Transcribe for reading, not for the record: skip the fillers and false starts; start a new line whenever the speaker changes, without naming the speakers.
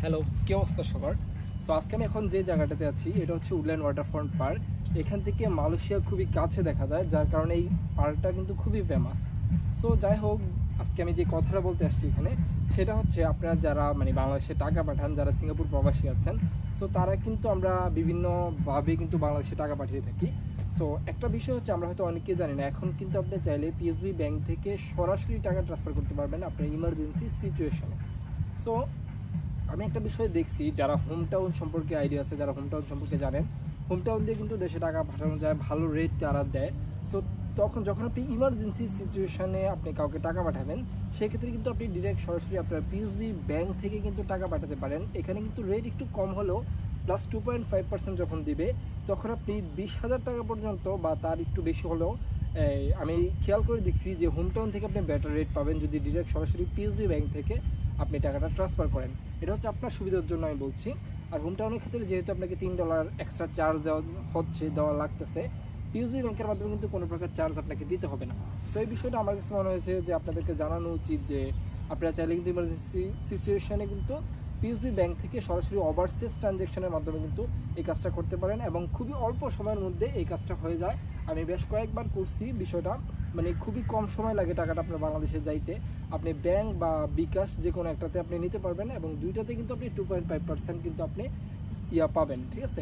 Hello, কি অবস্থা সবার? সো আজকে আমি এখন যে জায়গাটাতে আছি এটা হচ্ছে উডল্যান্ড ওয়াটারফ্রন্ট পার্ক। এখান থেকে মালয়েশিয়া খুবই কাছে দেখা যায়, যার কারণে এই পার্কটা কিন্তু খুবই ফেমাস। সো যাই হোক, আজকে আমি যে কথাটা বলতে আসছি এখানে সেটা হচ্ছে আপনারা যারা বাংলাদেশে টাকা পাঠান, যারা সিঙ্গাপুর প্রবাসী আছেন, সো তারা কিন্তু আমরা বিভিন্নভাবে কিন্তু বাংলাদেশে টাকা পাঠিয়ে থাকি। সো একটা বিষয় হচ্ছে আমরা হয়তো অনেকেই জানি না, এখন কিন্তু আপনি চাইলে পিএসবি ব্যাংক থেকে সরাসরি টাকা ট্রান্সফার করতে পারবেন আপনার ইমার্জেন্সি সিচুয়েশনে। সো আমি একটা বিষয় দেখছি, যারা হোম টাউন সম্পর্কে আইডিয়া আছে, যারা হোম টাউন সম্পর্কে জানেন, হোম টাউন দিয়ে কিন্তু দেশে টাকা পাঠানো যায়, ভালো রেট তারা দেয়। সো যখন আপনি ইমার্জেন্সি সিচুয়েশনে আপনি কাউকে টাকা পাঠাবেন, সেক্ষেত্রে কিন্তু আপনি ডিরেক্ট সরাসরি আপনার পিএসবি ব্যাংক থেকে কিন্তু টাকা পাঠাতে পারেন। এখানে কিন্তু রেট একটু কম হলেও প্লাস 2.5% যখন দিবে, তখন আপনি 20,000 টাকা পর্যন্ত বা তার একটু বেশি হলেও আমি খেয়াল করে দেখছি যে হোম টাউন থেকে আপনি বেটার রেট পাবেন যদি ডিরেক্ট সরাসরি পিএসবি ব্যাংক থেকে আপনি টাকাটা ট্রান্সফার করেন। এটা হচ্ছে আপনার সুবিধার জন্য আমি বলছি। আর হোম টাউনের ক্ষেত্রে যেহেতু আপনাকে $3 এক্সট্রা চার্জ দেওয়া লাগতেছে, পিএসবি ব্যাংকের মাধ্যমে কিন্তু কোনো প্রকার চার্জ আপনাকে দিতে হবে না। সো এই বিষয়টা আমার কাছে মনে হয়েছে যে আপনাদেরকে জানানো উচিত যে আপনারা চাইলে কিন্তু ইমার্জেন্সি সিচুয়েশনে কিন্তু পিএসবি ব্যাংক থেকে সরাসরি ওভারসিজ ট্রানজ্যাকশনের মাধ্যমে কিন্তু এই কাজটা করতে পারেন এবং খুবই অল্প সময়ের মধ্যে এই কাজটা হয়ে যায়। আমি বেশ কয়েকবার করছি বিষয়টা, খুবই কম সময় লাগে টাকাটা আপনার বাংলাদেশে যাইতে। আপনি ব্যাংক বা বিকাশ যে কোনো একটাতে আপনি নিতে পারবেন এবং দুইটাতে কিন্তু আপনি 2.5% কিন্তু আপনি পাবেন, ঠিক আছে।